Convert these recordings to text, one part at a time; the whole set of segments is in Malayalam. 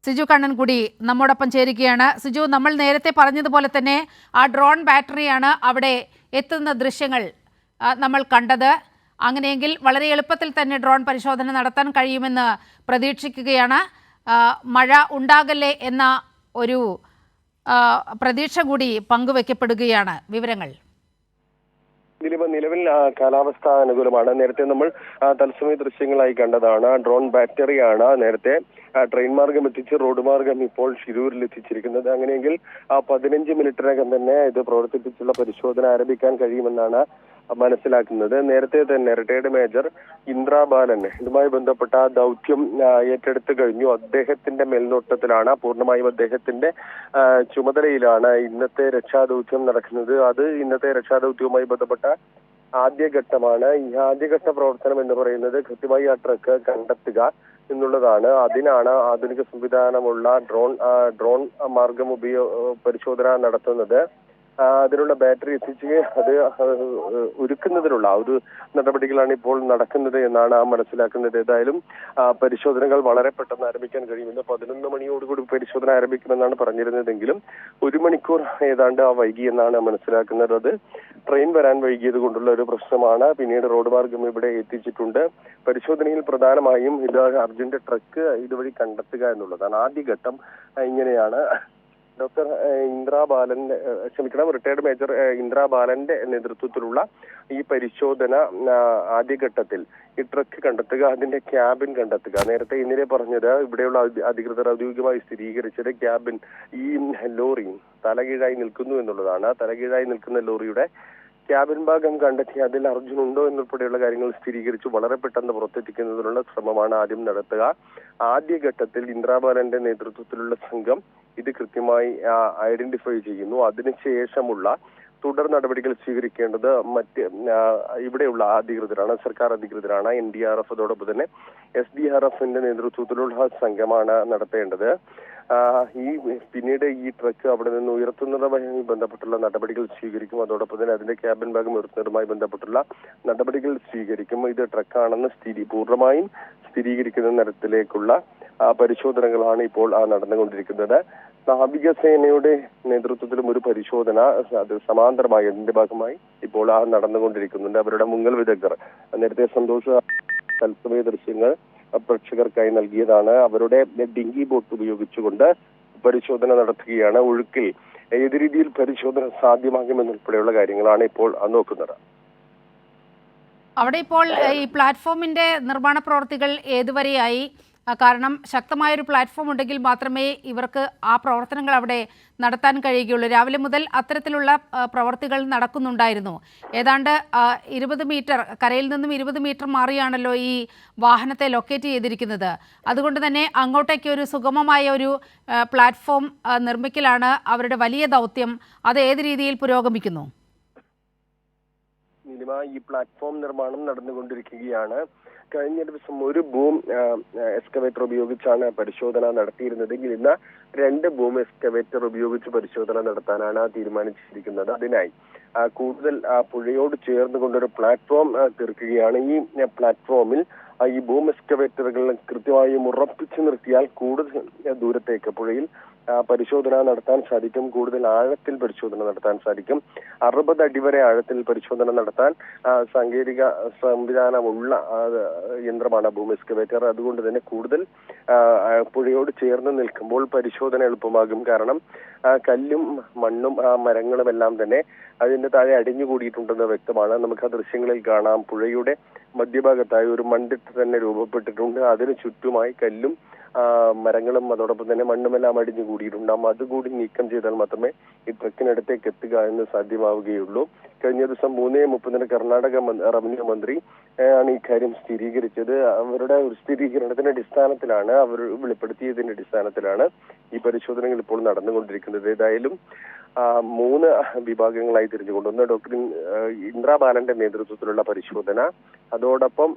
സിജു കണ്ണൻ കൂടി നമ്മോടൊപ്പം ചേരുകയാണ്. സിജു, നമ്മൾ നേരത്തെ പറഞ്ഞതുപോലെ തന്നെ ആ ഡ്രോൺ ബാറ്ററിയാണ് അവിടെ എത്തുന്ന ദൃശ്യങ്ങൾ നമ്മൾ കണ്ടത്. അങ്ങനെയെങ്കിൽ വളരെ എളുപ്പത്തിൽ തന്നെ ഡ്രോൺ പരിശോധന നടത്താൻ കഴിയുമെന്ന് പ്രതീക്ഷിക്കുകയാണ്. മഴ ഉണ്ടാകല്ലേ എന്ന ഒരു പ്രതീക്ഷ കൂടി പങ്കുവെക്കപ്പെടുകയാണ്. വിവരങ്ങൾ നിലവിൽ കാലാവസ്ഥ അനുകൂലമാണ്. നേരത്തെ നമ്മൾ തത്സമയ ദൃശ്യങ്ങളായി കണ്ടതാണ്. ഡ്രോൺ ബാറ്ററിയാണ് നേരത്തെ ട്രെയിൻ മാർഗം എത്തിച്ച് റോഡ് മാർഗം ഇപ്പോൾ ശിരൂരിൽ എത്തിച്ചിരിക്കുന്നത്. അങ്ങനെയെങ്കിൽ 15 മിനിറ്റിനകം തന്നെ ഇത് പ്രവർത്തിപ്പിച്ചുള്ള പരിശോധന ആരംഭിക്കാൻ കഴിയുമെന്നാണ് മനസ്സിലാക്കുന്നത്. നേരത്തെ തന്നെ റിട്ടയർഡ് മേജർ ഇന്ദ്ര ബാലൻ ഇതുമായി ബന്ധപ്പെട്ട ദൗത്യം ഏറ്റെടുത്തു കഴിഞ്ഞു. അദ്ദേഹത്തിന്റെ മേൽനോട്ടത്തിലാണ്, പൂർണ്ണമായും അദ്ദേഹത്തിന്റെ ചുമതലയിലാണ് ഇന്നത്തെ രക്ഷാദൗത്യം നടക്കുന്നത്. ഇന്നത്തെ രക്ഷാദൗത്യവുമായി ബന്ധപ്പെട്ട ആദ്യഘട്ടമാണ്. ഈ ആദ്യഘട്ട പ്രവർത്തനം എന്ന് പറയുന്നത് കൃത്യമായി ആ ട്രക്ക് കണ്ടെത്തുക എന്നുള്ളതാണ്. അതിനാണ് ആധുനിക സംവിധാനമുള്ള ഡ്രോൺ മാർഗം പരിശോധന നടത്തുന്നത്. അതിനുള്ള ബാറ്ററി എത്തിച്ച് അത് ഒരുക്കുന്നതിനുള്ള ഒരു നടപടികളാണ് ഇപ്പോൾ നടക്കുന്നത് എന്നാണ് മനസ്സിലാക്കുന്നത്. ഏതായാലും പരിശോധനകൾ വളരെ പെട്ടെന്ന് ആരംഭിക്കാൻ കഴിയുമെന്ന് 11 മണിയോടുകൂടി പരിശോധന ആരംഭിക്കുമെന്നാണ് പറഞ്ഞിരുന്നതെങ്കിലും 1 മണിക്കൂർ ഏതാണ്ട് വൈകി എന്നാണ് മനസ്സിലാക്കുന്നത്. അത് ട്രെയിൻ വരാൻ വൈകിയത് കൊണ്ടുള്ള ഒരു പ്രശ്നമാണ്. പിന്നീട് റോഡ് മാർഗം ഇവിടെ എത്തിച്ചിട്ടുണ്ട്. പരിശോധനയിൽ പ്രധാനമായും ഇത് അർജന്റ് ട്രക്ക് ഇതുവഴി കണ്ടെത്തുക എന്നുള്ളതാണ്. ആദ്യഘട്ടം ഇങ്ങനെയാണ്. ഡോക്ടർ റിട്ടയർഡ് മേജർ ഇന്ദ്ര ബാലന്റെ നേതൃത്വത്തിലുള്ള ഈ പരിശോധന ആദ്യഘട്ടത്തിൽ ഈ ട്രക്ക് കണ്ടെത്തുക, അതിന്റെ ക്യാബിൻ കണ്ടെത്തുക. നേരത്തെ ഇന്നലെ പറഞ്ഞത് ഇവിടെയുള്ള അധികൃതർ ഔദ്യോഗികമായി സ്ഥിരീകരിച്ചത് ക്യാബിൻ ഈ ലോറി തലകീഴായി നിൽക്കുന്നു എന്നുള്ളതാണ്. തലകീഴായി നിൽക്കുന്ന ലോറിയുടെ ക്യാബിൻ ഭാഗം കണ്ടെത്തി അതിൽ അർജുൻ ഉണ്ടോ എന്നുൾപ്പെടെയുള്ള കാര്യങ്ങൾ സ്ഥിരീകരിച്ച് വളരെ പെട്ടെന്ന് പുറത്തെത്തിക്കുന്നതിനുള്ള ശ്രമമാണ് ആദ്യം നടത്തുക. ആദ്യഘട്ടത്തിൽ ഇന്ദ്രാബാലന്റെ നേതൃത്വത്തിലുള്ള സംഘം ഇത് കൃത്യമായി ഐഡന്റിഫൈ ചെയ്യുന്നു. അതിനുശേഷമുള്ള തുടർ നടപടികൾ സ്വീകരിക്കേണ്ടത് ഇവിടെയുള്ള അധികൃതരാണ്, സർക്കാർ അധികൃതരാണ്. NDRF അതോടൊപ്പം തന്നെ SDRFന്റെ നേതൃത്വത്തിലുള്ള സംഘമാണ് നടത്തേണ്ടത്. പിന്നീട് ഈ ട്രക്ക് അവിടെ നിന്ന് ഉയർത്തുന്നതുമായി ബന്ധപ്പെട്ടുള്ള നടപടികൾ സ്വീകരിക്കും. അതോടൊപ്പം തന്നെ അതിന്റെ ക്യാബിൻ ഭാഗം ഉയർത്തുന്നതുമായി ബന്ധപ്പെട്ടുള്ള നടപടികൾ സ്വീകരിക്കും. ഇത് ട്രക്കാണെന്ന് പൂർണ്ണമായും സ്ഥിരീകരിക്കുന്ന തരത്തിലേക്കുള്ള പരിശോധനകളാണ് ഇപ്പോൾ നടന്നുകൊണ്ടിരിക്കുന്നത്. നാവികസേനയുടെ നേതൃത്വത്തിലും ഒരു പരിശോധന അത് സമാന്തരമായി അതിന്റെ ഭാഗമായി ഇപ്പോൾ നടന്നുകൊണ്ടിരിക്കുന്നുണ്ട്. അവരുടെ മുങ്ങൽ വിദഗ്ധർ നേരത്തെ സന്തോഷ തത്സമയ ദൃശ്യങ്ങൾ പ്രേക്ഷകർക്കായി നൽകിയതാണ്. അവരുടെ ഡിങ്കി ബോട്ട് ഉപയോഗിച്ചുകൊണ്ട് പരിശോധന നടത്തുകയാണ്. ഒഴുക്കിൽ ഏത് രീതിയിൽ പരിശോധന സാധ്യമാകുമെന്നുൾപ്പെടെയുള്ള കാര്യങ്ങളാണ് ഇപ്പോൾ നോക്കുന്നത്. അവിടെ ഇപ്പോൾ ഈ പ്ലാറ്റ്ഫോമിന്റെ നിർമ്മാണ പ്രവർത്തികൾ ഏതുവരെയായി? കാരണം ശക്തമായൊരു പ്ലാറ്റ്ഫോം ഉണ്ടെങ്കിൽ മാത്രമേ ഇവർക്ക് ആ പ്രവർത്തനങ്ങൾ അവിടെ നടത്താൻ കഴിയുകയുള്ളൂ. രാവിലെ മുതൽ അത്തരത്തിലുള്ള പ്രവർത്തികൾ നടക്കുന്നുണ്ടായിരുന്നു. ഏതാണ്ട് 20 മീറ്റർ കരയിൽ നിന്നും 20 മീറ്റർ മാറിയാണല്ലോ ഈ വാഹനത്തെ ലൊക്കേറ്റ് ചെയ്തിരിക്കുന്നത്. അതുകൊണ്ട് തന്നെ അങ്ങോട്ടേക്ക് ഒരു സുഗമമായ ഒരു പ്ലാറ്റ്ഫോം നിർമ്മിക്കലാണ് അവരുടെ വലിയ ദൗത്യം. അത് ഏത് രീതിയിൽ പുരോഗമിക്കുന്നു? ഈ പ്ലാറ്റ്ഫോം നിർമ്മാണം നടന്നുകൊണ്ടിരിക്കുകയാണ്. കഴിഞ്ഞ ദിവസം ഒരു ബൂം എക്സ്കവേറ്റർ ഉപയോഗിച്ചാണ് പരിശോധന നടത്തിയിരുന്നതെങ്കിൽ ഇന്ന് 2 ബൂം എക്സ്കവേറ്റർ ഉപയോഗിച്ച് പരിശോധന നടത്താനാണ് തീരുമാനിച്ചിരിക്കുന്നത്. അതിനായി കൂടുതൽ പുഴയോട് ചേർന്നുകൊണ്ടൊരു പ്ലാറ്റ്ഫോം തീർക്കുകയാണ്. ഈ പ്ലാറ്റ്ഫോമിൽ ഈ ബൂം എക്സ്കവേറ്ററുകൾ കൃത്യമായും ഉറപ്പിച്ചു നിർത്തിയാൽ കൂടുതൽ ദൂരത്തേക്ക് പുഴയിൽ പരിശോധന നടത്താൻ സാധിക്കും. കൂടുതൽ ആഴത്തിൽ പരിശോധന നടത്താൻ സാധിക്കും. 60 അടി വരെ ആഴത്തിൽ പരിശോധന നടത്താൻ സാങ്കേതിക സംവിധാനമുള്ള യന്ത്രമാണ് ബൂം എക്സ്കവേറ്റർ. അതുകൊണ്ട് തന്നെ കൂടുതൽ പുഴയോട് ചേർന്ന് നിൽക്കുമ്പോൾ പരിശോധന എളുപ്പമാകും. കാരണം കല്ലും മണ്ണും മരങ്ങളും എല്ലാം തന്നെ അതിന്റെ താഴെ അടിഞ്ഞുകൂടിയിട്ടുണ്ടെന്ന് വ്യക്തമാണ്. നമുക്ക് ആ ദൃശ്യങ്ങളിൽ കാണാം. പുഴയുടെ മധ്യഭാഗത്തായി ഒരു മണ്ണിട്ട് തന്നെ രൂപപ്പെട്ടിട്ടുണ്ട്. അതിനു ചുറ്റുമായി കല്ലും മരങ്ങളും അതോടൊപ്പം തന്നെ മണ്ണുമെല്ലാം അടിഞ്ഞു കൂടിയിട്ടുണ്ടാകും. അതുകൂടി നീക്കം ചെയ്താൽ മാത്രമേ ഈ ട്രക്കിനടുത്തേക്ക് എത്തുക എന്ന് സാധ്യമാവുകയുള്ളൂ. കഴിഞ്ഞ ദിവസം 3:30 കർണാടക റവന്യൂ മന്ത്രി ആണ് ഇക്കാര്യം സ്ഥിരീകരിച്ചത്. അവരുടെ ഒരു സ്ഥിരീകരണത്തിന്റെ അടിസ്ഥാനത്തിലാണ്, അവർ വെളിപ്പെടുത്തിയതിന്റെ അടിസ്ഥാനത്തിലാണ് ഈ പരിശോധനകൾ ഇപ്പോൾ നടന്നുകൊണ്ടിരിക്കുന്നത്. ഏതായാലും 3 വിഭാഗങ്ങളായി തിരിഞ്ഞുകൊണ്ട്, ഒന്ന് ഡോക്ടർ ഇന്ദ്ര ബാലന്റെ നേതൃത്വത്തിലുള്ള പരിശോധന, അതോടൊപ്പം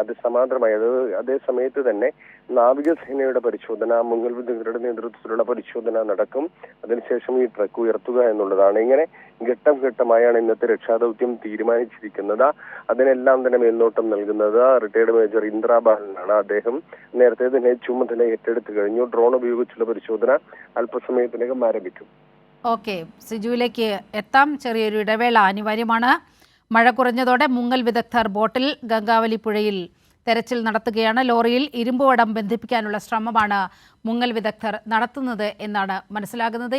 അത് സമാന്തരമായി അതേ സമയത്ത് തന്നെ നാവികസേനയുടെ പരിശോധന, മുങ്ങൽ വിദഗ്ധരുടെ നേതൃത്വത്തിലുള്ള പരിശോധന നടക്കും. അതിനുശേഷം ഈ ട്രക്ക് ഉയർത്തുക എന്നുള്ളതാണ്. ഇങ്ങനെ ഘട്ടം ഘട്ടമായാണ് ഇന്നത്തെ രക്ഷാദൗത്യം തീരുമാനിച്ചിരിക്കുന്നത്. അതിനെല്ലാം തന്നെ മേൽനോട്ടം നൽകുന്നത് റിട്ടയർഡ് മേജർ ഇന്ദ്രാ ബാലനാണ്. അദ്ദേഹം നേരത്തെ തന്നെ ചുമതല ഏറ്റെടുത്തു കഴിഞ്ഞു. ഡ്രോൺ ഉപയോഗിച്ചുള്ള പരിശോധന അല്പസമയത്തിനകം ആരംഭിക്കും. ഓക്കെ, സിജുവിലേക്ക് എത്താം. ചെറിയൊരു ഇടവേള അനിവാര്യമാണ്. മഴ കുറഞ്ഞതോടെ മുങ്ങൽ വിദഗ്ധർ ബോട്ടിൽ ഗംഗാവലി പുഴയിൽ തെരച്ചിൽ നടത്തുകയാണ്. ലോറിയിൽ ഇരുമ്പ് വടം ബന്ധിപ്പിക്കാനുള്ള ശ്രമമാണ് മുങ്ങൽ വിദഗ്ധർ നടത്തുന്നത് എന്നാണ് മനസ്സിലാകുന്നത്.